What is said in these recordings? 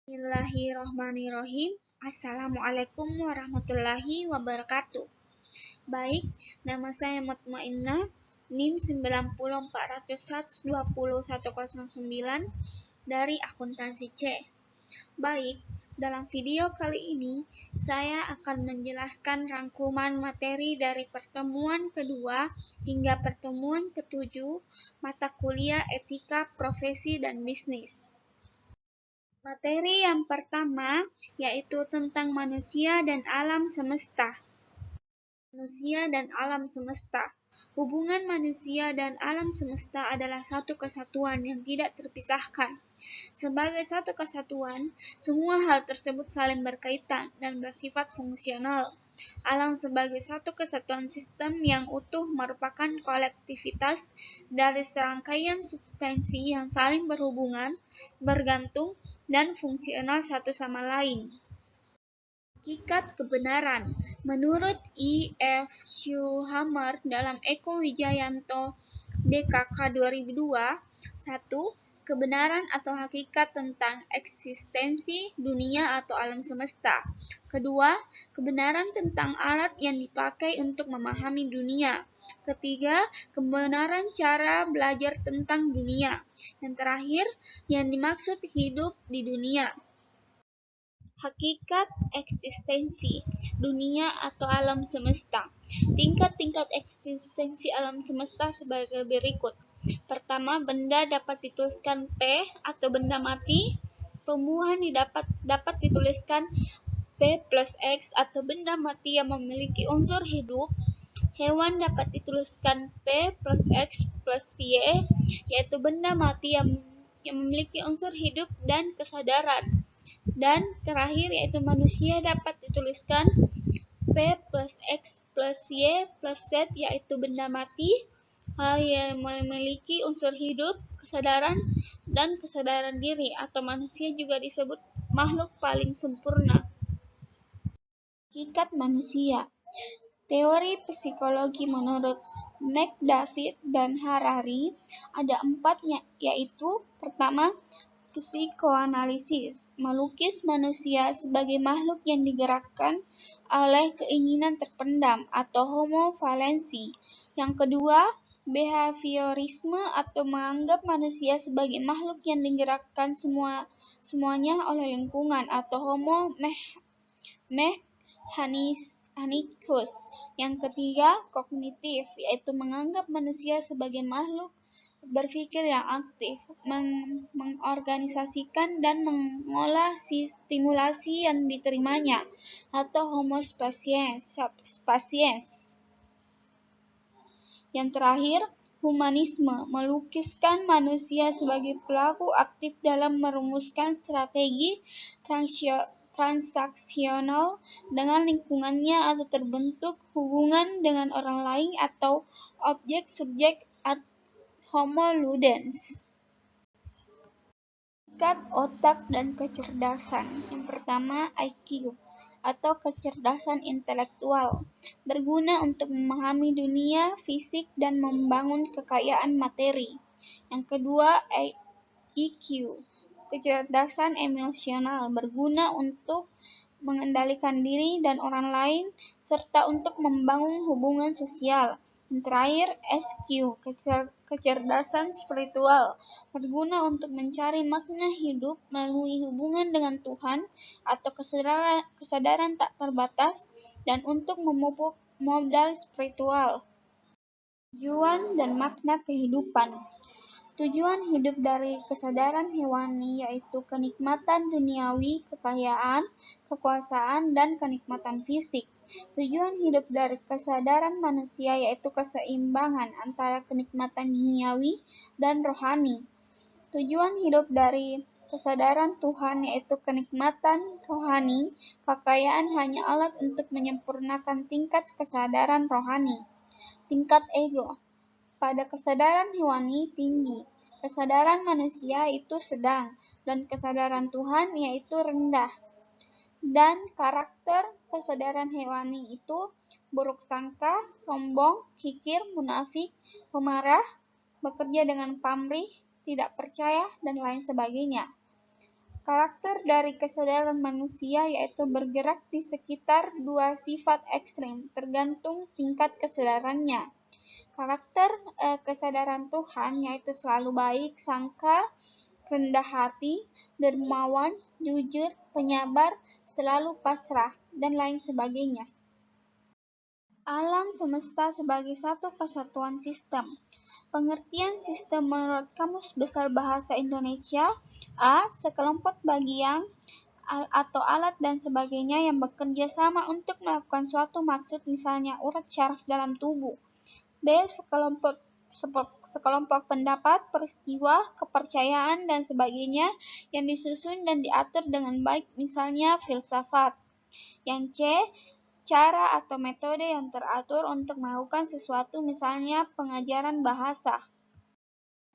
Bismillahirrahmanirrahim. Assalamualaikum warahmatullahi wabarakatuh. Baik, nama saya Mutmainnah, NIM 90400120109 dari akuntansi C. Baik, dalam video kali ini saya akan menjelaskan rangkuman materi dari pertemuan kedua hingga pertemuan ketujuh mata kuliah Etika Profesi dan Bisnis. Materi yang pertama yaitu tentang manusia dan alam semesta. Manusia dan alam semesta. Hubungan manusia dan alam semesta adalah satu kesatuan yang tidak terpisahkan. Sebagai satu kesatuan, semua hal tersebut saling berkaitan dan bersifat fungsional. Alam sebagai satu kesatuan sistem yang utuh merupakan kolektivitas dari serangkaian substansi yang saling berhubungan, bergantung, dan fungsional satu sama lain. Hakikat kebenaran. Menurut E.F. Schumacher dalam Eko Wijayanto DKK 2002, 1. Kebenaran atau hakikat tentang eksistensi dunia atau alam semesta. Kedua, kebenaran tentang alat yang dipakai untuk memahami dunia. Ketiga, kebenaran cara belajar tentang dunia. Yang terakhir, yang dimaksud hidup di dunia. Hakikat eksistensi dunia atau alam semesta. Tingkat-tingkat eksistensi alam semesta sebagai berikut. Pertama, benda dapat dituliskan P atau benda mati. Tumbuhan dapat dituliskan P plus X atau benda mati yang memiliki unsur hidup. Hewan dapat dituliskan P plus X plus Y, yaitu benda mati yang memiliki unsur hidup dan kesadaran. Dan terakhir yaitu manusia dapat dituliskan P plus X plus Y plus Z, yaitu benda mati yang memiliki unsur hidup, kesadaran, dan kesadaran diri, atau manusia juga disebut makhluk paling sempurna. Hakikat manusia. Teori psikologi menurut McDavid dan Harari ada 4, yaitu pertama, psikoanalisis, melukis manusia sebagai makhluk yang digerakkan oleh keinginan terpendam atau homo valensi. Yang kedua, behaviorisme atau menganggap manusia sebagai makhluk yang digerakkan semuanya oleh lingkungan atau homo mechanicus. Yang ketiga, kognitif, yaitu menganggap manusia sebagai makhluk berpikir yang aktif, mengorganisasikan dan mengolah stimulasi yang diterimanya, atau homo sapiens. Yang terakhir, humanisme, melukiskan manusia sebagai pelaku aktif dalam merumuskan strategi transaksional dengan lingkungannya atau terbentuk hubungan dengan orang lain atau objek-subjek homo ludens. Hakikat otak dan kecerdasan. Yang pertama, IQ atau kecerdasan intelektual, berguna untuk memahami dunia fisik dan membangun kekayaan materi. Yang kedua, EQ, kecerdasan emosional, berguna untuk mengendalikan diri dan orang lain serta untuk membangun hubungan sosial. Yang terakhir, SQ, kecerdasan spiritual, berguna untuk mencari makna hidup melalui hubungan dengan Tuhan atau kesadaran tak terbatas dan untuk memupuk modal spiritual. Tujuan dan makna kehidupan. Tujuan hidup dari kesadaran hewani yaitu kenikmatan duniawi, kekayaan, kekuasaan, dan kenikmatan fisik. Tujuan hidup dari kesadaran manusia yaitu keseimbangan antara kenikmatan duniawi dan rohani. Tujuan hidup dari kesadaran Tuhan yaitu kenikmatan rohani. Kekayaan hanya alat untuk menyempurnakan tingkat kesadaran rohani. Tingkat ego. Pada kesadaran hewani tinggi, kesadaran manusia itu sedang, dan kesadaran Tuhan yaitu rendah. Dan karakter kesadaran hewani itu buruk sangka, sombong, kikir, munafik, pemarah, bekerja dengan pamrih, tidak percaya, dan lain sebagainya. Karakter dari kesadaran manusia yaitu bergerak di sekitar dua sifat ekstrem, tergantung tingkat kesadarannya. Karakter kesadaran Tuhan yaitu selalu baik, sangka, rendah hati, dermawan, jujur, penyabar, selalu pasrah, dan lain sebagainya. Alam semesta sebagai satu kesatuan sistem. Pengertian sistem menurut Kamus Besar Bahasa Indonesia: A. Sekelompok bagian atau alat dan sebagainya yang bekerja sama untuk melakukan suatu maksud, misalnya urat syaraf dalam tubuh. B. Sekelompok pendapat, peristiwa, kepercayaan, dan sebagainya yang disusun dan diatur dengan baik, misalnya filsafat. Yang C. Cara atau metode yang teratur untuk melakukan sesuatu, misalnya pengajaran bahasa.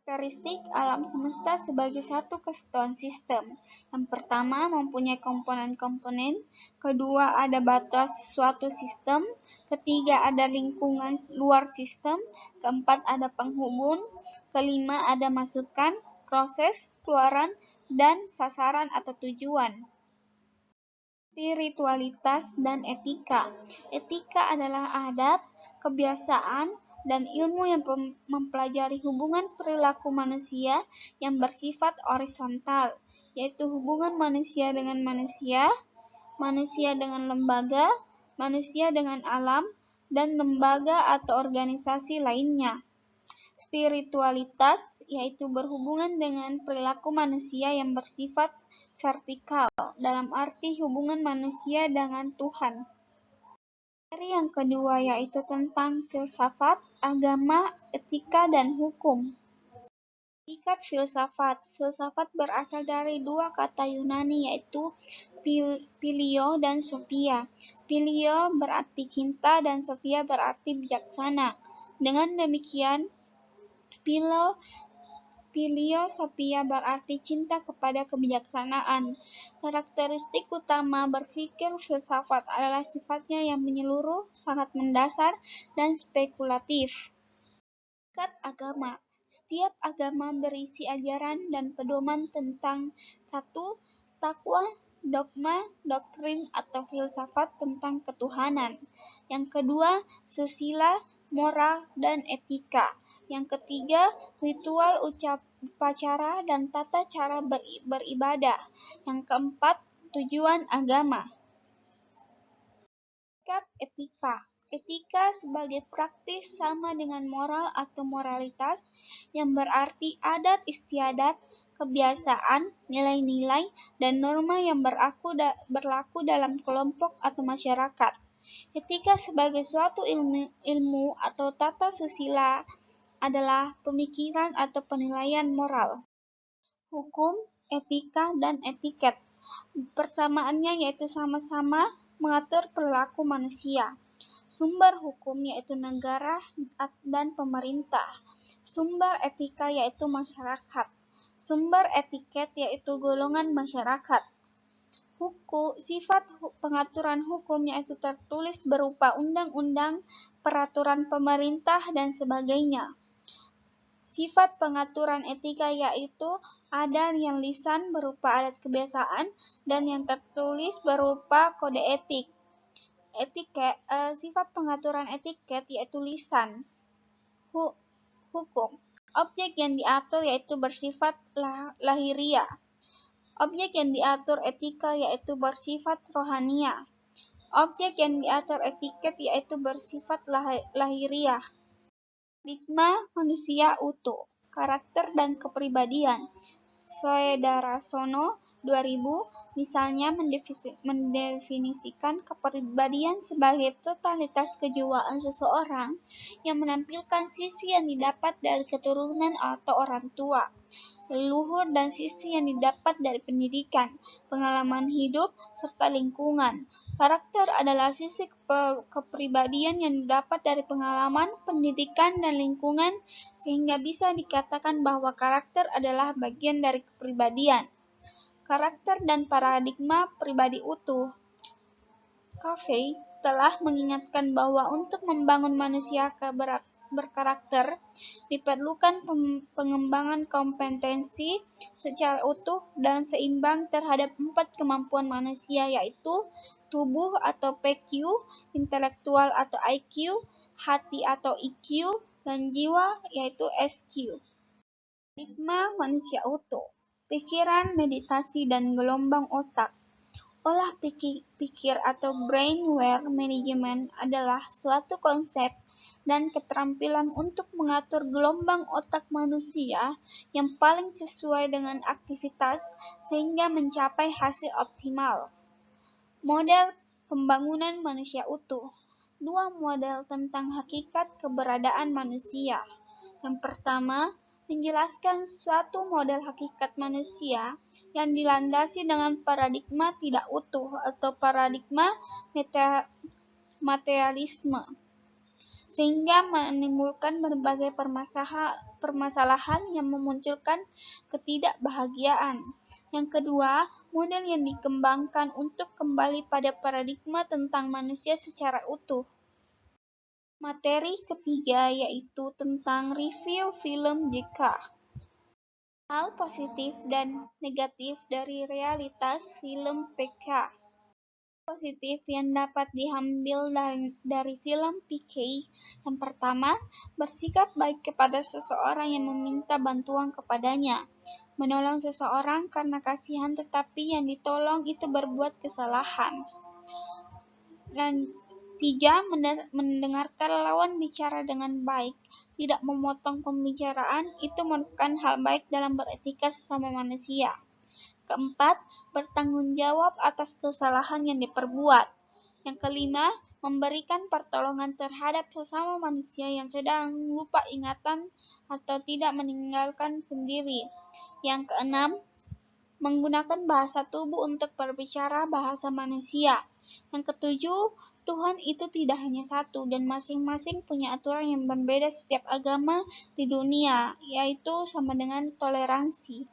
Karakteristik alam semesta sebagai satu kesatuan sistem. Yang pertama, mempunyai komponen-komponen. Kedua, ada batas suatu sistem. Ketiga, ada lingkungan luar sistem. Keempat, ada penghubung. Kelima, ada masukan, proses, keluaran, dan sasaran atau tujuan. Spiritualitas dan etika. Etika adalah adat, kebiasaan, dan ilmu yang mempelajari hubungan perilaku manusia yang bersifat horizontal, yaitu hubungan manusia dengan manusia, manusia dengan lembaga, manusia dengan alam, dan lembaga atau organisasi lainnya. Spiritualitas yaitu berhubungan dengan perilaku manusia yang bersifat vertikal, dalam arti hubungan manusia dengan Tuhan. Materi yang kedua yaitu tentang filsafat, agama, etika, dan hukum. Hakikat filsafat. Filsafat berasal dari dua kata Yunani yaitu phileo dan sophia. Phileo berarti cinta dan sophia berarti bijaksana. Dengan demikian, Philosophia berarti cinta kepada kebijaksanaan. Karakteristik utama berpikir filsafat adalah sifatnya yang menyeluruh, sangat mendasar, dan spekulatif. Hakikat agama. Setiap agama berisi ajaran dan pedoman tentang satu, takwa, dogma, doktrin, atau filsafat tentang ketuhanan. Yang kedua, susila, moral, dan etika. Yang ketiga, ritual upacara dan tata cara beribadah. Yang keempat, tujuan agama. Sikap etika. Etika sebagai praktis sama dengan moral atau moralitas, yang berarti adat istiadat, kebiasaan, nilai-nilai, dan norma yang berlaku dalam kelompok atau masyarakat. Etika sebagai suatu ilmu atau tata susila adalah pemikiran atau penilaian moral. Hukum, etika, dan etiket. Persamaannya yaitu sama-sama mengatur perilaku manusia. Sumber hukum yaitu negara dan pemerintah. Sumber etika yaitu masyarakat. Sumber etiket yaitu golongan masyarakat. Sifat pengaturan hukum yaitu tertulis berupa undang-undang, peraturan pemerintah, dan sebagainya. Sifat pengaturan etika yaitu ada yang lisan berupa adat kebiasaan dan yang tertulis berupa kode etik. Sifat pengaturan etiket yaitu lisan. Hukum. Objek yang diatur yaitu bersifat lahiriah. Objek yang diatur etika yaitu bersifat rohaniah. Objek yang diatur etiket yaitu bersifat lahiriah. Paradigma manusia utuh, karakter dan kepribadian. Soedarasono 2000 misalnya mendefinisikan kepribadian sebagai totalitas kejiwaan seseorang yang menampilkan sisi yang didapat dari keturunan atau orang tua, leluhur, dan sisi yang didapat dari pendidikan, pengalaman hidup, serta lingkungan. Karakter adalah sisi kepribadian yang didapat dari pengalaman, pendidikan, dan lingkungan, sehingga bisa dikatakan bahwa karakter adalah bagian dari kepribadian. Karakter dan paradigma pribadi utuh. Covey telah mengingatkan bahwa untuk membangun manusia berkarakter, diperlukan pengembangan kompetensi secara utuh dan seimbang terhadap 4 kemampuan manusia, yaitu tubuh atau PQ, intelektual atau IQ, hati atau EQ, dan jiwa yaitu SQ. Paradigma manusia utuh, pikiran, meditasi, dan gelombang otak. Olah pikir atau brainware management adalah suatu konsep dan keterampilan untuk mengatur gelombang otak manusia yang paling sesuai dengan aktivitas sehingga mencapai hasil optimal. Model pembangunan manusia utuh. Dua model tentang hakikat keberadaan manusia. Yang pertama, menjelaskan suatu model hakikat manusia yang dilandasi dengan paradigma tidak utuh atau paradigma materialisme, sehingga menimbulkan berbagai permasalahan yang memunculkan ketidakbahagiaan. Yang kedua, model yang dikembangkan untuk kembali pada paradigma tentang manusia secara utuh. Materi ketiga yaitu tentang review film JK. Hal positif dan negatif dari realitas film PK. Positif yang dapat diambil dari film PK. Yang pertama, bersikap baik kepada seseorang yang meminta bantuan kepadanya. Menolong seseorang karena kasihan tetapi yang ditolong itu berbuat kesalahan. Dan 3. Mendengarkan lawan bicara dengan baik, tidak memotong pembicaraan, itu merupakan hal baik dalam beretika sesama manusia. 4. Bertanggung jawab atas kesalahan yang diperbuat. Yang kelima, memberikan pertolongan terhadap sesama manusia yang sedang lupa ingatan atau tidak meninggalkan sendiri. Yang keenam, menggunakan bahasa tubuh untuk berbicara bahasa manusia. Yang ketujuh, Tuhan itu tidak hanya satu dan masing-masing punya aturan yang berbeda setiap agama di dunia, yaitu sama dengan toleransi.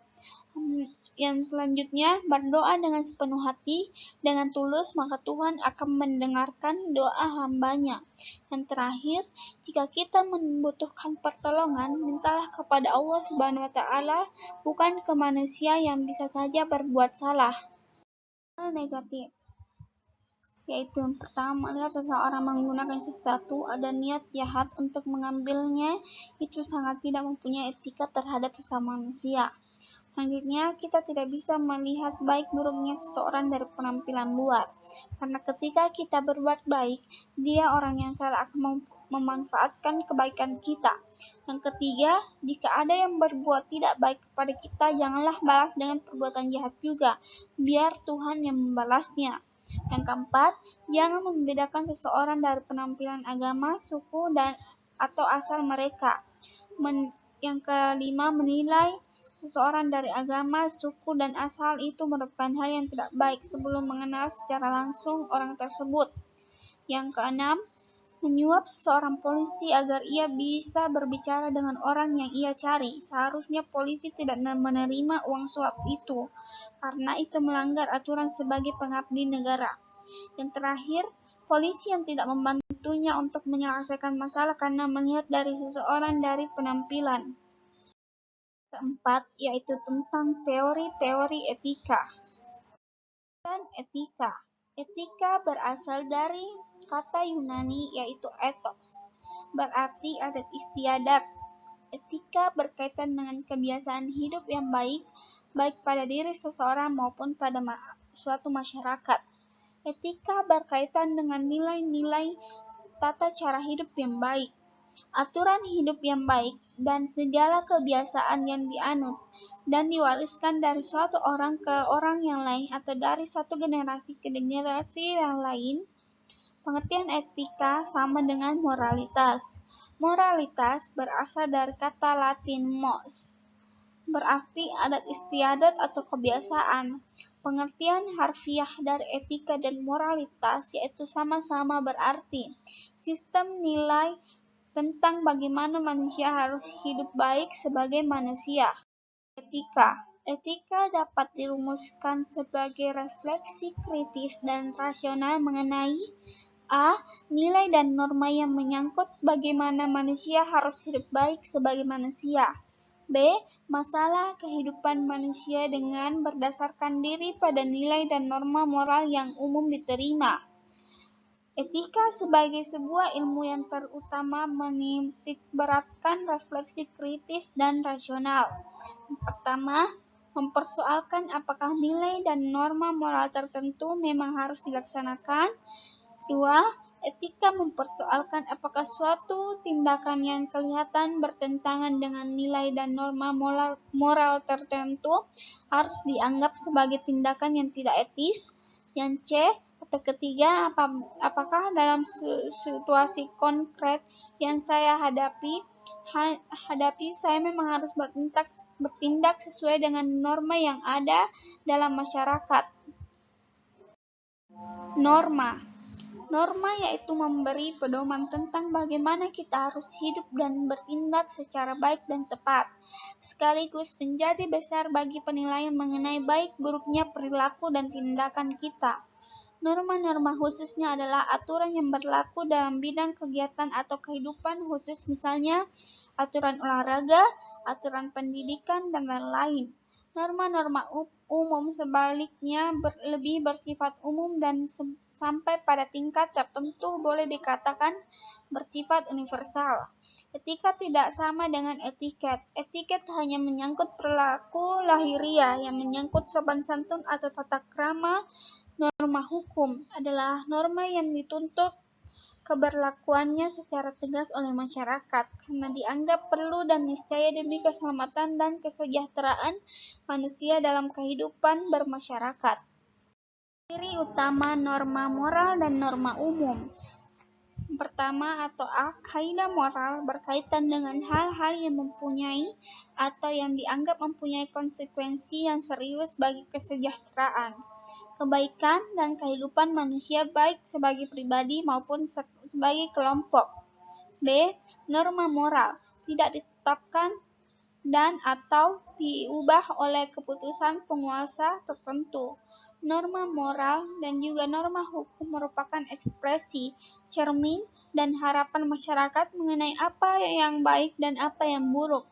Yang selanjutnya, berdoa dengan sepenuh hati, dengan tulus, maka Tuhan akan mendengarkan doa hambanya. Yang terakhir, jika kita membutuhkan pertolongan, mintalah kepada Allah Subhanahu wa Ta'ala, bukan ke manusia yang bisa saja berbuat salah. Hal negatif yaitu yang pertama, melihat seseorang menggunakan sesuatu ada niat jahat untuk mengambilnya, itu sangat tidak mempunyai etika terhadap sesama manusia. Selanjutnya, kita tidak bisa melihat baik buruknya seseorang dari penampilan luar, karena ketika kita berbuat baik, dia orang yang salah akan memanfaatkan kebaikan kita. Yang ketiga, jika ada yang berbuat tidak baik kepada kita, janganlah balas dengan perbuatan jahat juga, biar Tuhan yang membalasnya. Yang keempat, jangan membedakan seseorang dari penampilan agama, suku, dan atau asal mereka. Yang kelima, menilai seseorang dari agama, suku, dan asal itu merupakan hal yang tidak baik sebelum mengenal secara langsung orang tersebut. Yang keenam, menyuap seorang polisi agar ia bisa berbicara dengan orang yang ia cari. Seharusnya polisi tidak menerima uang suap itu, karena itu melanggar aturan sebagai pengabdi negara. Yang terakhir, polisi yang tidak membantunya untuk menyelesaikan masalah karena melihat dari seseorang dari penampilan. Keempat, yaitu tentang teori-teori etika. Dan etika. Etika berasal dari kata Yunani yaitu ethos, berarti adat istiadat. Etika berkaitan dengan kebiasaan hidup yang baik pada diri seseorang maupun pada suatu masyarakat. Etika berkaitan dengan nilai-nilai tata cara hidup yang baik, aturan hidup yang baik, dan segala kebiasaan yang dianut dan diwariskan dari suatu orang ke orang yang lain atau dari satu generasi ke generasi yang lain. Pengertian etika sama dengan moralitas. Moralitas berasal dari kata Latin mos, berarti adat istiadat atau kebiasaan. Pengertian harfiah dari etika dan moralitas yaitu sama-sama berarti sistem nilai tentang bagaimana manusia harus hidup baik sebagai manusia. Etika dapat dirumuskan sebagai refleksi kritis dan rasional mengenai A. Nilai dan norma yang menyangkut bagaimana manusia harus hidup baik sebagai manusia. B. Masalah kehidupan manusia dengan berdasarkan diri pada nilai dan norma moral yang umum diterima. Etika sebagai sebuah ilmu yang terutama menitikberatkan refleksi kritis dan rasional. Pertama, mempersoalkan apakah nilai dan norma moral tertentu memang harus dilaksanakan. Dua, etika mempersoalkan apakah suatu tindakan yang kelihatan bertentangan dengan nilai dan norma moral tertentu harus dianggap sebagai tindakan yang tidak etis. Yang C, atau ketiga, apakah dalam situasi konkret yang saya hadapi saya memang harus bertindak sesuai dengan norma yang ada dalam masyarakat. Norma yaitu memberi pedoman tentang bagaimana kita harus hidup dan bertindak secara baik dan tepat, sekaligus menjadi dasar bagi penilaian mengenai baik buruknya perilaku dan tindakan kita. Norma-norma khususnya adalah aturan yang berlaku dalam bidang kegiatan atau kehidupan khusus, misalnya aturan olahraga, aturan pendidikan, dan lain-lain. Norma-norma umum sebaliknya lebih bersifat umum dan sampai pada tingkat tertentu boleh dikatakan bersifat universal. Etika tidak sama dengan etiket. Etiket hanya menyangkut perilaku lahiriah yang menyangkut sopan santun atau tata krama. Norma hukum adalah norma yang dituntut keberlakuannya secara tegas oleh masyarakat karena dianggap perlu dan niscaya demi keselamatan dan kesejahteraan manusia dalam kehidupan bermasyarakat. Ciri utama norma moral dan norma umum. Pertama atau A, kaidah moral berkaitan dengan hal-hal yang mempunyai atau yang dianggap mempunyai konsekuensi yang serius bagi kesejahteraan, kebaikan, dan kehidupan manusia baik sebagai pribadi maupun sebagai kelompok. B. Norma moral tidak ditetapkan dan atau diubah oleh keputusan penguasa tertentu. Norma moral dan juga norma hukum merupakan ekspresi, cermin, dan harapan masyarakat mengenai apa yang baik dan apa yang buruk.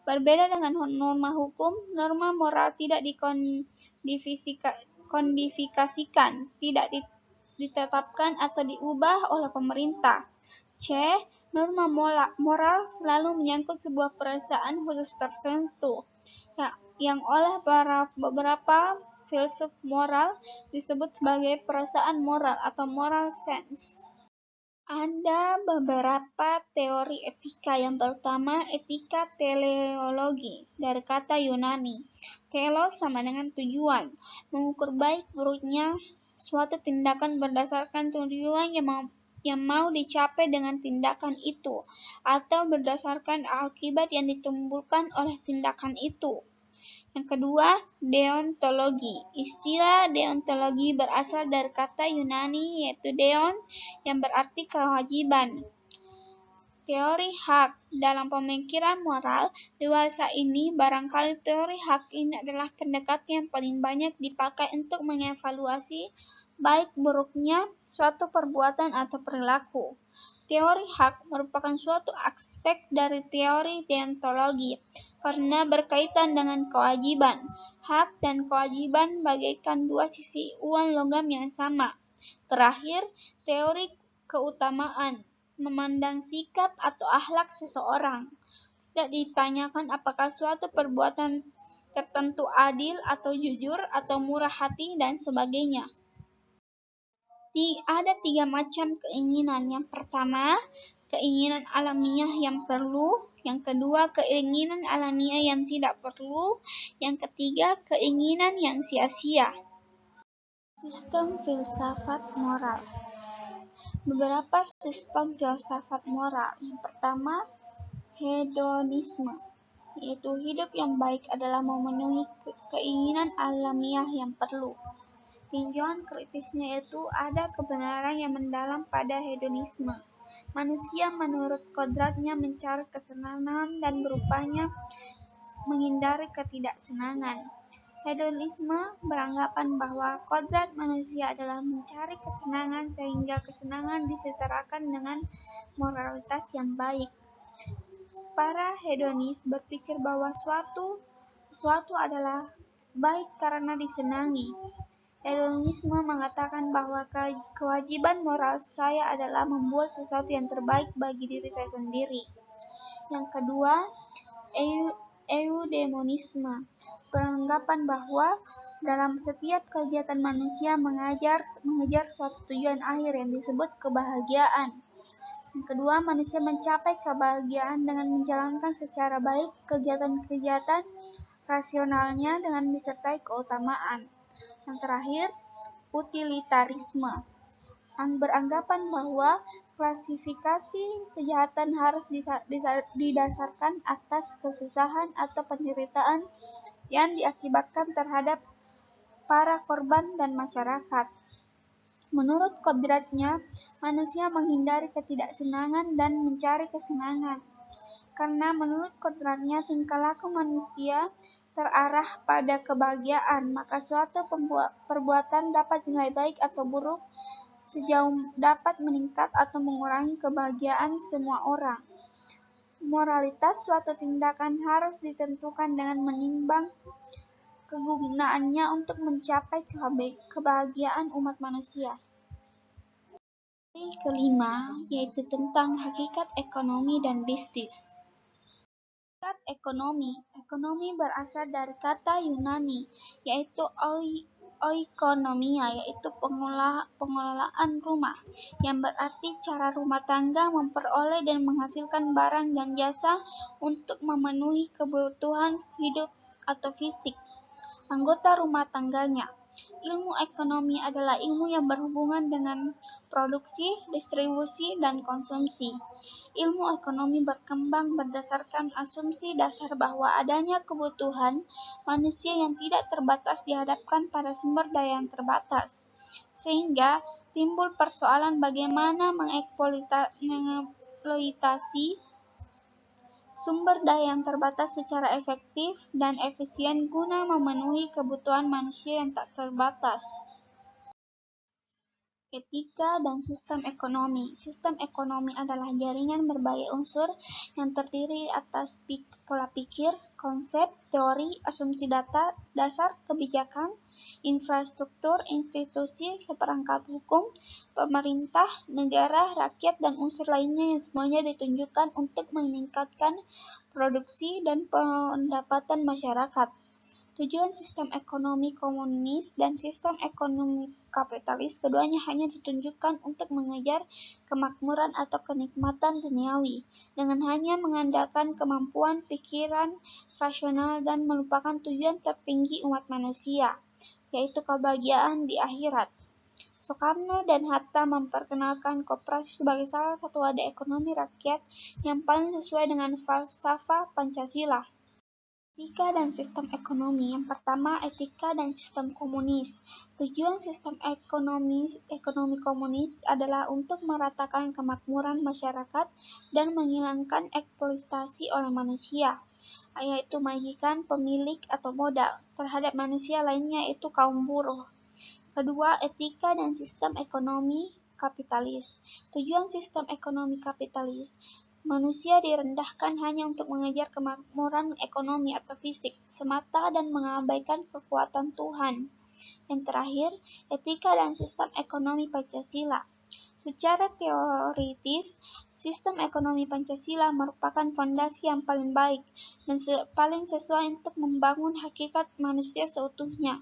Berbeda dengan norma hukum, norma moral tidak kodifikasikan, tidak ditetapkan atau diubah oleh pemerintah. C. Norma moral selalu menyangkut sebuah perasaan khusus tertentu, yang oleh beberapa filsuf moral disebut sebagai perasaan moral atau moral sense. Ada beberapa teori etika. Yang pertama, etika teleologi, dari kata Yunani. Telos sama dengan tujuan, mengukur baik buruknya suatu tindakan berdasarkan tujuan yang mau dicapai dengan tindakan itu, atau berdasarkan akibat yang ditimbulkan oleh tindakan itu. Yang kedua, deontologi. Istilah deontologi berasal dari kata Yunani yaitu deon, yang berarti kewajiban. Teori hak. Dalam pemikiran moral dewasa ini, barangkali teori hak ini adalah pendekatan yang paling banyak dipakai untuk mengevaluasi baik buruknya suatu perbuatan atau perilaku. Teori hak merupakan suatu aspek dari teori deontologi karena berkaitan dengan kewajiban. Hak dan kewajiban bagaikan dua sisi uang logam yang sama. Terakhir, teori keutamaan memandang sikap atau akhlak seseorang. Tidak ditanyakan apakah suatu perbuatan tertentu adil atau jujur atau murah hati dan sebagainya. Ada 3 macam keinginan. Yang pertama, keinginan alamiah yang perlu. Yang kedua, keinginan alamiah yang tidak perlu. Yang ketiga, keinginan yang sia-sia. Sistem filsafat moral. Beberapa sistem filsafat moral. Yang pertama, hedonisme, yaitu hidup yang baik adalah memenuhi keinginan alamiah yang perlu. Tinjauan kritisnya yaitu ada kebenaran yang mendalam pada hedonisme. Manusia menurut kodratnya mencari kesenangan dan berupaya menghindari ketidaksenangan. Hedonisme beranggapan bahwa kodrat manusia adalah mencari kesenangan sehingga kesenangan disetarakan dengan moralitas yang baik. Para hedonis berpikir bahwa sesuatu adalah baik karena disenangi. Hedonisme mengatakan bahwa kewajiban moral saya adalah membuat sesuatu yang terbaik bagi diri saya sendiri. Yang kedua, eudemonisme beranggapan bahwa dalam setiap kegiatan manusia mengejar suatu tujuan akhir yang disebut kebahagiaan. Yang kedua, manusia mencapai kebahagiaan dengan menjalankan secara baik kegiatan-kegiatan rasionalnya dengan disertai keutamaan. Yang terakhir, utilitarisme yang beranggapan bahwa klasifikasi kejahatan harus didasarkan atas kesusahan atau penderitaan yang diakibatkan terhadap para korban dan masyarakat. Menurut kodratnya, manusia menghindari ketidaksenangan dan mencari kesenangan. Karena menurut kodratnya tingkah laku manusia terarah pada kebahagiaan, maka suatu perbuatan dapat dinilai baik atau buruk sejauh dapat meningkat atau mengurangi kebahagiaan semua orang. Moralitas suatu tindakan harus ditentukan dengan menimbang kegunaannya untuk mencapai kebahagiaan umat manusia. Kelima, yaitu tentang hakikat ekonomi dan bisnis. Hakikat ekonomi berasal dari kata Yunani, yaitu oikonomia, yaitu pengelolaan rumah, yang berarti cara rumah tangga memperoleh dan menghasilkan barang dan jasa untuk memenuhi kebutuhan hidup atau fisik anggota rumah tangganya. Ilmu ekonomi adalah ilmu yang berhubungan dengan produksi, distribusi, dan konsumsi. Ilmu ekonomi berkembang berdasarkan asumsi dasar bahwa adanya kebutuhan manusia yang tidak terbatas dihadapkan pada sumber daya yang terbatas. Sehingga timbul persoalan bagaimana mengeksploitasi sumber daya yang terbatas secara efektif dan efisien guna memenuhi kebutuhan manusia yang tak terbatas. Etika dan sistem ekonomi. Sistem ekonomi adalah jaringan berbagai unsur yang terdiri atas pola pikir, konsep, teori, asumsi dasar kebijakan, infrastruktur, institusi, seperangkat hukum, pemerintah, negara, rakyat, dan unsur lainnya yang semuanya ditunjukkan untuk meningkatkan produksi dan pendapatan masyarakat. Tujuan sistem ekonomi komunis dan sistem ekonomi kapitalis keduanya hanya ditunjukkan untuk mengejar kemakmuran atau kenikmatan duniawi dengan hanya mengandalkan kemampuan pikiran rasional dan melupakan tujuan tertinggi umat manusia, yaitu kebahagiaan di akhirat. Soekarno dan Hatta memperkenalkan koperasi sebagai salah satu wadah ekonomi rakyat yang paling sesuai dengan falsafah Pancasila. Etika dan sistem ekonomi. Yang pertama, etika dan sistem komunis. Tujuan sistem ekonomi komunis adalah untuk meratakan kemakmuran masyarakat dan menghilangkan eksploitasi oleh manusia, yaitu majikan, pemilik, atau modal, terhadap manusia lainnya, yaitu kaum buruh. Kedua, etika dan sistem ekonomi kapitalis. Tujuan sistem ekonomi kapitalis, manusia direndahkan hanya untuk mengejar kemakmuran ekonomi atau fisik semata dan mengabaikan kekuatan Tuhan. Yang terakhir, etika dan sistem ekonomi Pancasila. Secara teoritis, sistem ekonomi Pancasila merupakan fondasi yang paling baik dan paling sesuai untuk membangun hakikat manusia seutuhnya.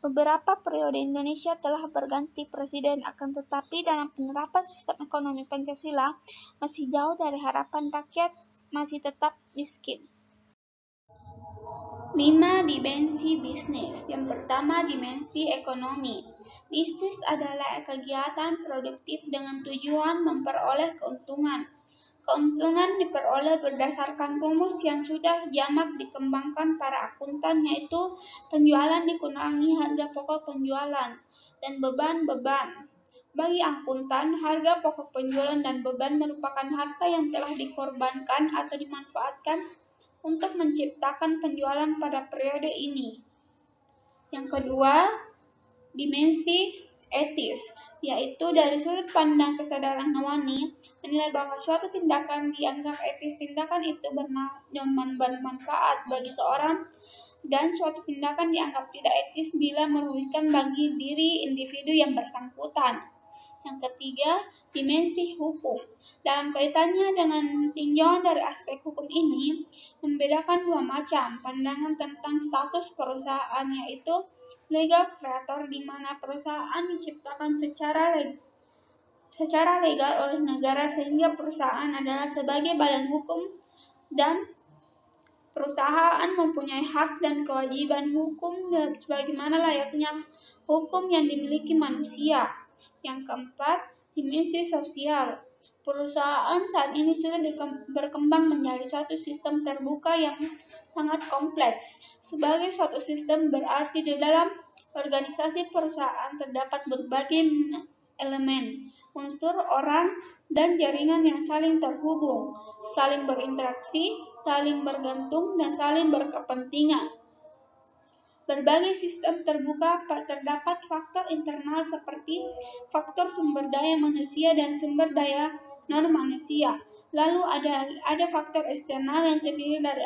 Beberapa periode Indonesia telah berganti presiden, akan tetapi dalam penerapan sistem ekonomi Pancasila masih jauh dari harapan rakyat masih tetap miskin. 5 dimensi bisnis. Yang pertama, dimensi ekonomi. Bisnis adalah kegiatan produktif dengan tujuan memperoleh keuntungan. Keuntungan diperoleh berdasarkan rumus yang sudah jamak dikembangkan para akuntan, yaitu penjualan dikurangi harga pokok penjualan dan beban-beban. Bagi akuntan, harga pokok penjualan dan beban merupakan harta yang telah dikorbankan atau dimanfaatkan untuk menciptakan penjualan pada periode ini. Yang kedua, dimensi etis, yaitu dari sudut pandang kesadaran hewani, menilai bahwa suatu tindakan dianggap etis. Tindakan itu bermanfaat bagi seorang dan suatu tindakan dianggap tidak etis bila merugikan bagi diri individu yang bersangkutan. Yang ketiga, dimensi hukum. Dalam kaitannya dengan tinjauan dari aspek hukum ini, membedakan dua macam pandangan tentang status perusahaan, yaitu legal creator, di mana perusahaan diciptakan secara legal oleh negara sehingga perusahaan adalah sebagai badan hukum dan perusahaan mempunyai hak dan kewajiban hukum sebagaimana layaknya hukum yang dimiliki manusia. Yang keempat, dimensi sosial. Perusahaan saat ini sudah berkembang menjadi suatu sistem terbuka yang sangat kompleks. Sebagai suatu sistem berarti di dalam organisasi perusahaan terdapat berbagai elemen, unsur, orang, dan jaringan yang saling terhubung, saling berinteraksi, saling bergantung, dan saling berkepentingan. Berbagai sistem terbuka terdapat faktor internal seperti faktor sumber daya manusia dan sumber daya non-manusia. Lalu ada faktor eksternal yang terdiri dari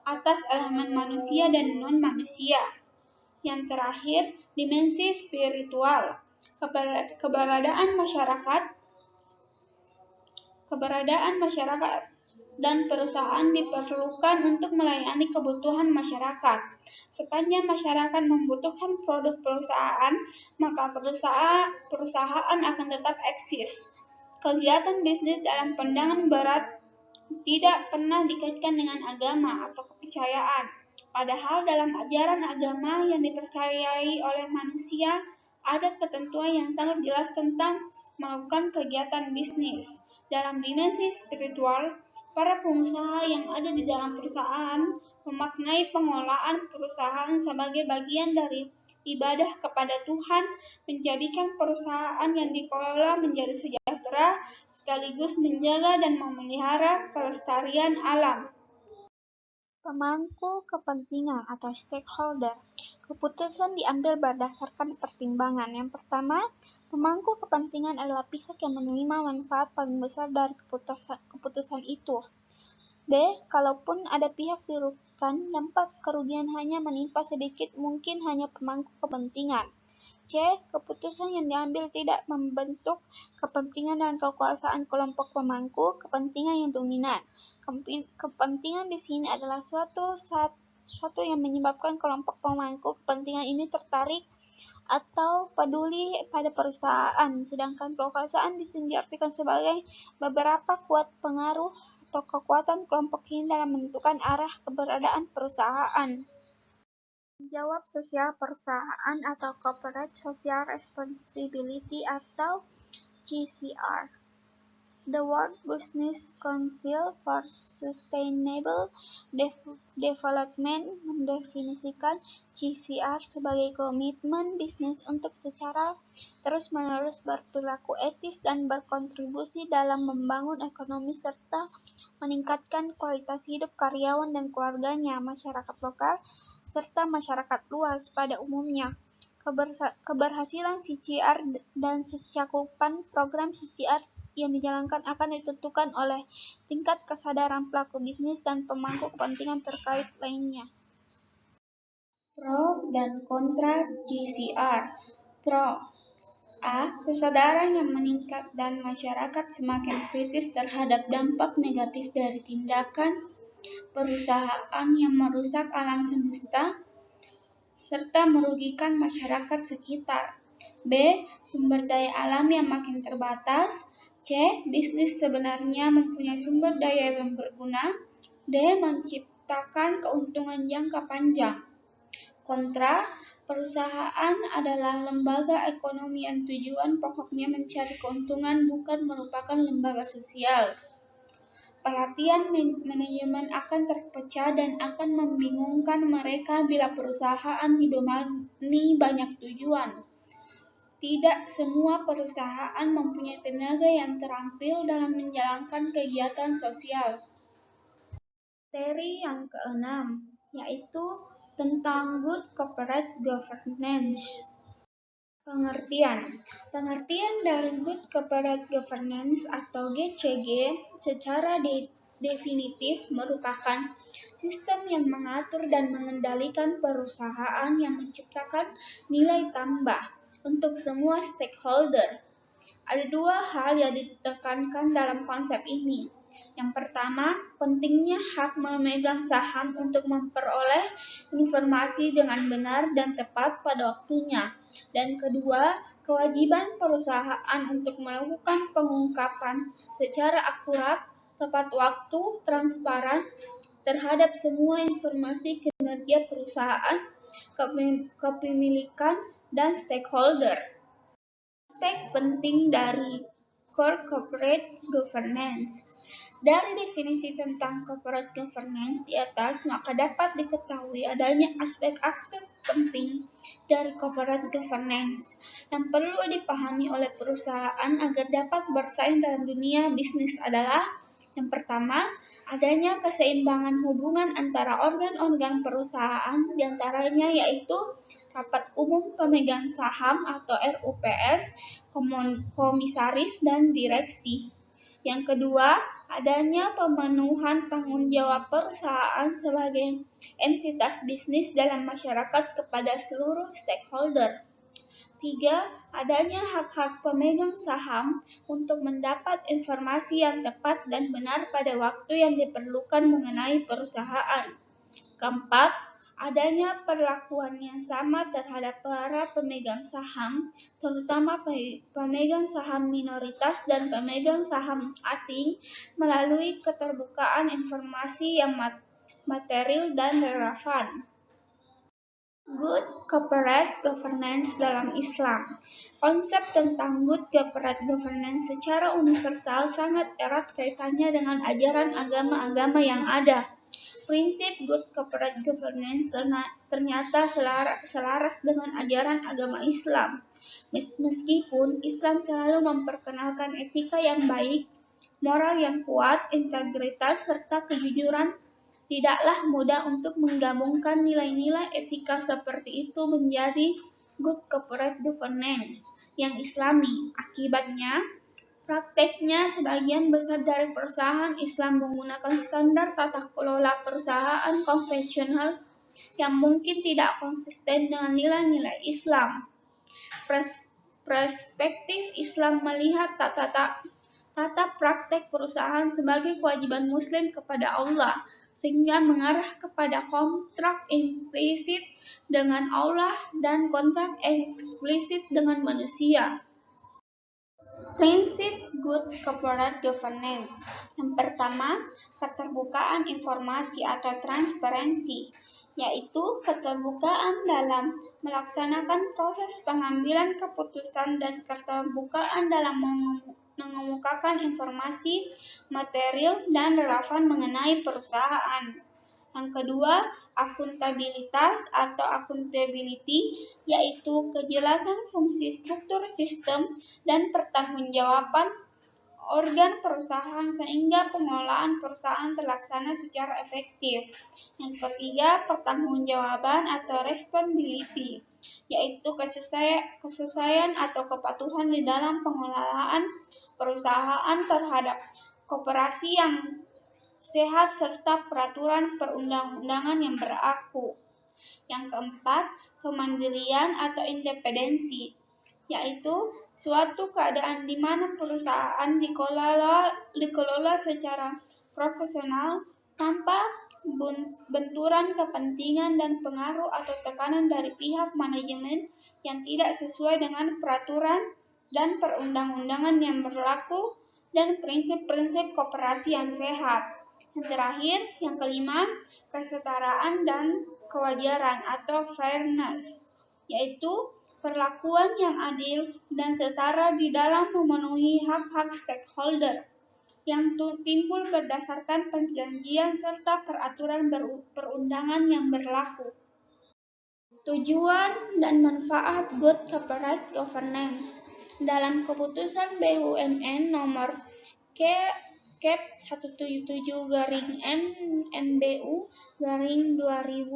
atas elemen manusia dan non-manusia. Yang terakhir, dimensi spiritual. Keberadaan masyarakat dan perusahaan diperlukan untuk melayani kebutuhan masyarakat. Sepanjang masyarakat membutuhkan produk perusahaan, maka perusahaan akan tetap eksis. Kegiatan bisnis dalam pandangan barat tidak pernah dikaitkan dengan agama atau kepercayaan. Padahal dalam ajaran agama yang dipercayai oleh manusia, ada ketentuan yang sangat jelas tentang melakukan kegiatan bisnis. Dalam dimensi spiritual, para pengusaha yang ada di dalam perusahaan memaknai pengelolaan perusahaan sebagai bagian dari ibadah kepada Tuhan, menjadikan perusahaan yang dikelola menjadi sejahtera, sekaligus menjaga dan memelihara kelestarian alam. Pemangku kepentingan atau stakeholder. Keputusan diambil berdasarkan pertimbangan. Yang pertama, pemangku kepentingan adalah pihak yang menerima manfaat paling besar dari keputusan itu. B. Kalaupun ada pihak dirugikan, dampak kerugian hanya menimpa sedikit, mungkin hanya pemangku kepentingan. C. Keputusan yang diambil tidak membentuk kepentingan dan kekuasaan kelompok pemangku kepentingan yang dominan. Kepentingan di sini adalah suatu yang menyebabkan kelompok pemangku kepentingan ini tertarik atau peduli pada perusahaan, sedangkan kekuasaan di sini diartikan sebagai beberapa kuat pengaruh atau kekuatan kelompok ini dalam menentukan arah keberadaan perusahaan. Jawab sosial perusahaan atau Corporate Social Responsibility atau CSR. The World Business Council for Sustainable Development mendefinisikan CSR sebagai komitmen bisnis untuk secara terus-menerus berperilaku etis dan berkontribusi dalam membangun ekonomi serta meningkatkan kualitas hidup karyawan dan keluarganya, masyarakat lokal, serta masyarakat luas pada umumnya. Keberhasilan CSR dan cakupan program CSR yang dijalankan akan ditentukan oleh tingkat kesadaran pelaku bisnis dan pemangku kepentingan terkait lainnya. Pro dan kontra CSR. Pro: A. Kesadaran yang meningkat dan masyarakat semakin kritis terhadap dampak negatif dari tindakan perusahaan yang merusak alam semesta serta merugikan masyarakat sekitar. B. Sumber daya alam yang makin terbatas. C. Bisnis sebenarnya mempunyai sumber daya yang berguna. D. Menciptakan keuntungan jangka panjang. Kontra: perusahaan adalah lembaga ekonomi yang tujuan pokoknya mencari keuntungan, bukan merupakan lembaga sosial. Pelatihan manajemen akan terpecah dan akan membingungkan mereka bila perusahaan dibebani banyak tujuan. Tidak semua perusahaan mempunyai tenaga yang terampil dalam menjalankan kegiatan sosial. Materi yang keenam, yaitu tentang Good Corporate Governance. Pengertian. Pengertian dari Good Corporate Governance atau GCG secara definitif merupakan sistem yang mengatur dan mengendalikan perusahaan yang menciptakan nilai tambah untuk semua stakeholder. Ada dua hal yang ditekankan dalam konsep ini. Yang pertama, pentingnya hak memegang saham untuk memperoleh informasi dengan benar dan tepat pada waktunya. Dan kedua, kewajiban perusahaan untuk melakukan pengungkapan secara akurat, tepat waktu, transparan terhadap semua informasi kinerja perusahaan, kepemilikan, dan stakeholder. Aspek penting dari corporate governance. Dari definisi tentang corporate governance di atas, maka dapat diketahui adanya aspek-aspek penting dari corporate governance yang perlu dipahami oleh perusahaan agar dapat bersaing dalam dunia bisnis adalah: yang pertama, adanya keseimbangan hubungan antara organ-organ perusahaan, diantaranya yaitu Rapat Umum Pemegang Saham atau RUPS, komisaris, dan direksi. Yang kedua, adanya pemenuhan tanggung jawab perusahaan sebagai entitas bisnis dalam masyarakat kepada seluruh stakeholder. 3. Adanya hak-hak pemegang saham untuk mendapat informasi yang tepat dan benar pada waktu yang diperlukan mengenai perusahaan. Keempat, adanya perlakuan yang sama terhadap para pemegang saham, terutama pemegang saham minoritas dan pemegang saham asing, melalui keterbukaan informasi yang material dan relevan. Good Corporate Governance dalam Islam. Konsep tentang Good Corporate Governance secara universal sangat erat kaitannya dengan ajaran agama-agama yang ada. Prinsip Good Corporate Governance ternyata selaras dengan ajaran agama Islam. Meskipun Islam selalu memperkenalkan etika yang baik, moral yang kuat, integritas, serta kejujuran, tidaklah mudah untuk menggabungkan nilai-nilai etika seperti itu menjadi Good Corporate Governance yang Islami. Akibatnya, prakteknya sebagian besar dari perusahaan Islam menggunakan standar tata kelola perusahaan konvensional yang mungkin tidak konsisten dengan nilai-nilai Islam. Perspektif Islam melihat tata praktek perusahaan sebagai kewajiban Muslim kepada Allah, sehingga mengarah kepada kontrak implisit dengan Allah dan kontrak eksplisit dengan manusia. Prinsip Good Corporate Governance. Yang pertama, keterbukaan informasi atau transparansi, yaitu keterbukaan dalam melaksanakan proses pengambilan keputusan dan keterbukaan dalam mengemukakan informasi material dan relevan mengenai perusahaan. Yang kedua, akuntabilitas atau accountability, yaitu kejelasan fungsi struktur sistem dan pertanggungjawaban organ perusahaan sehingga pengelolaan perusahaan terlaksana secara efektif. Yang ketiga, pertanggungjawaban atau responsibility, yaitu kesesuaian atau kepatuhan di dalam pengelolaan perusahaan terhadap koperasi yang sehat serta peraturan perundang-undangan yang berlaku. Yang keempat, kemandirian atau independensi, yaitu suatu keadaan di mana perusahaan dikelola secara profesional tanpa benturan kepentingan dan pengaruh atau tekanan dari pihak manajemen yang tidak sesuai dengan peraturan dan perundang-undangan yang berlaku dan prinsip-prinsip koperasi yang sehat. Yang terakhir, yang kelima, kesetaraan dan kewajaran atau fairness, yaitu perlakuan yang adil dan setara di dalam memenuhi hak-hak stakeholder yang timbul berdasarkan perjanjian serta peraturan perundangan yang berlaku. Tujuan dan manfaat Good Corporate Governance. Dalam keputusan BUMN nomor Cap 177-MNBU-2000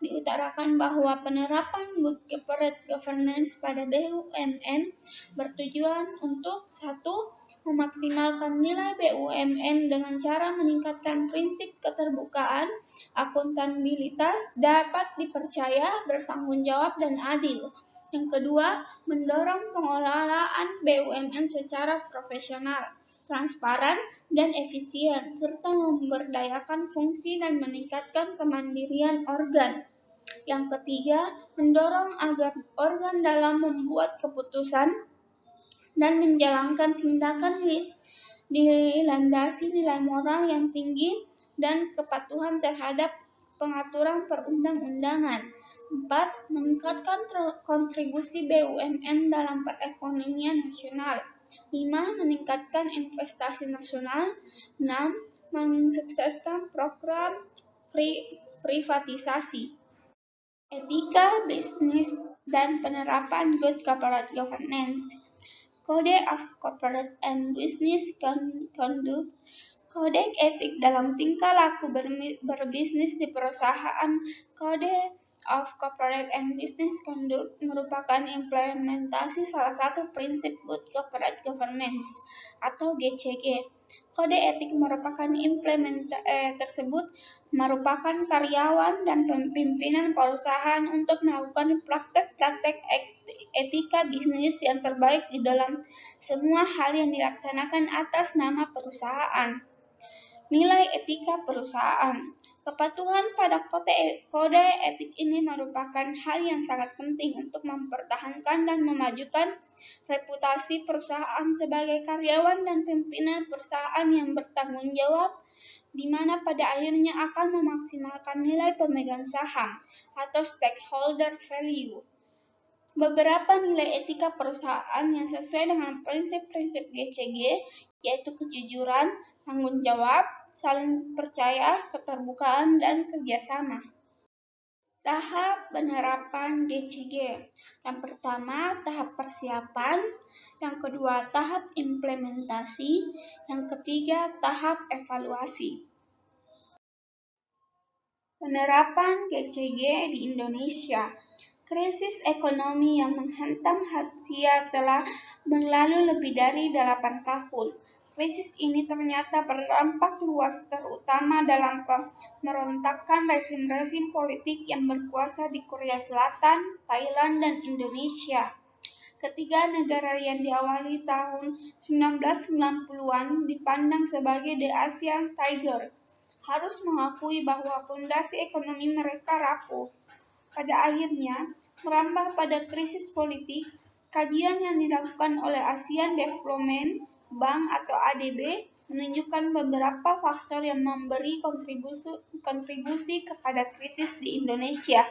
diutarakan bahwa penerapan Good Corporate Governance pada BUMN bertujuan untuk 1. Memaksimalkan nilai BUMN dengan cara meningkatkan prinsip keterbukaan, akuntabilitas, dapat dipercaya, bertanggung jawab, dan adil. Yang kedua, mendorong pengelolaan BUMN secara profesional, transparan, dan efisien, serta memberdayakan fungsi dan meningkatkan kemandirian organ. Yang ketiga, mendorong agar organ dalam membuat keputusan dan menjalankan tindakan dilandasi nilai moral yang tinggi dan kepatuhan terhadap pengaturan perundang-undangan. 4. Meningkatkan kontribusi BUMN dalam perekonomian nasional. 5. Meningkatkan investasi nasional. 6. Mensukseskan program privatisasi. Etika bisnis dan penerapan Good Corporate Governance. Code of Corporate and Business Conduct, kode etik dalam tingkah laku berbisnis di perusahaan. Code of Corporate and Business Conduct merupakan implementasi salah satu prinsip Good Corporate Governance atau GCG. Kode etik tersebut merupakan karyawan dan pimpinan perusahaan untuk melakukan praktek-praktek etika bisnis yang terbaik di dalam semua hal yang dilaksanakan atas nama perusahaan. Nilai etika perusahaan. Kepatuhan pada kode etik ini merupakan hal yang sangat penting untuk mempertahankan dan memajukan reputasi perusahaan sebagai karyawan dan pimpinan perusahaan yang bertanggung jawab, di mana pada akhirnya akan memaksimalkan nilai pemegang saham atau stakeholder value. Beberapa nilai etika perusahaan yang sesuai dengan prinsip-prinsip GCG yaitu kejujuran, tanggung jawab, saling percaya, keterbukaan, dan kerjasama. Tahap penerapan GCG. Yang pertama, tahap persiapan. Yang kedua, tahap implementasi. Yang ketiga, tahap evaluasi. Penerapan GCG di Indonesia. Krisis ekonomi yang menghantam Asia telah berlalu lebih dari 8 tahun. Krisis ini ternyata berdampak luas, terutama dalam pemberontakan rezim-rezim politik yang berkuasa di Korea Selatan, Thailand, dan Indonesia. Ketiga negara yang diawali tahun 1990-an dipandang sebagai The Asian Tiger harus mengakui bahwa fondasi ekonomi mereka rapuh. Pada akhirnya, merambah pada krisis politik. Kajian yang dilakukan oleh Asian Development Bank atau ADB menunjukkan beberapa faktor yang memberi kontribusi kepada krisis di Indonesia.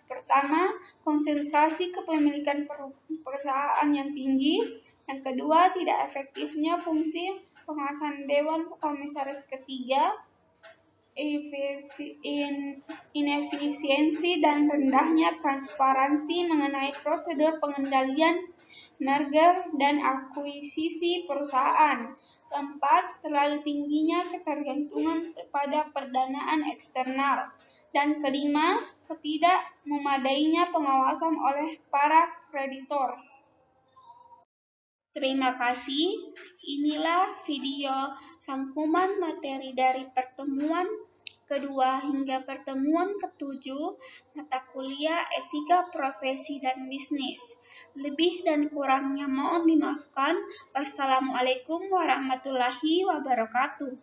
Pertama, konsentrasi kepemilikan perusahaan yang tinggi. Yang kedua, tidak efektifnya fungsi pengawasan Dewan Komisaris Ketiga. Inefisiensi dan rendahnya transparansi mengenai prosedur pengendalian merger dan akuisisi perusahaan. Keempat, terlalu tingginya ketergantungan pada pendanaan eksternal. Dan kelima, ketidak memadainya pengawasan oleh para kreditor. Terima kasih. Inilah video rangkuman materi dari pertemuan kedua hingga pertemuan ketujuh mata kuliah Etika Profesi dan Bisnis. Lebih dan kurangnya mohon dimaafkan. Wassalamualaikum warahmatullahi wabarakatuh.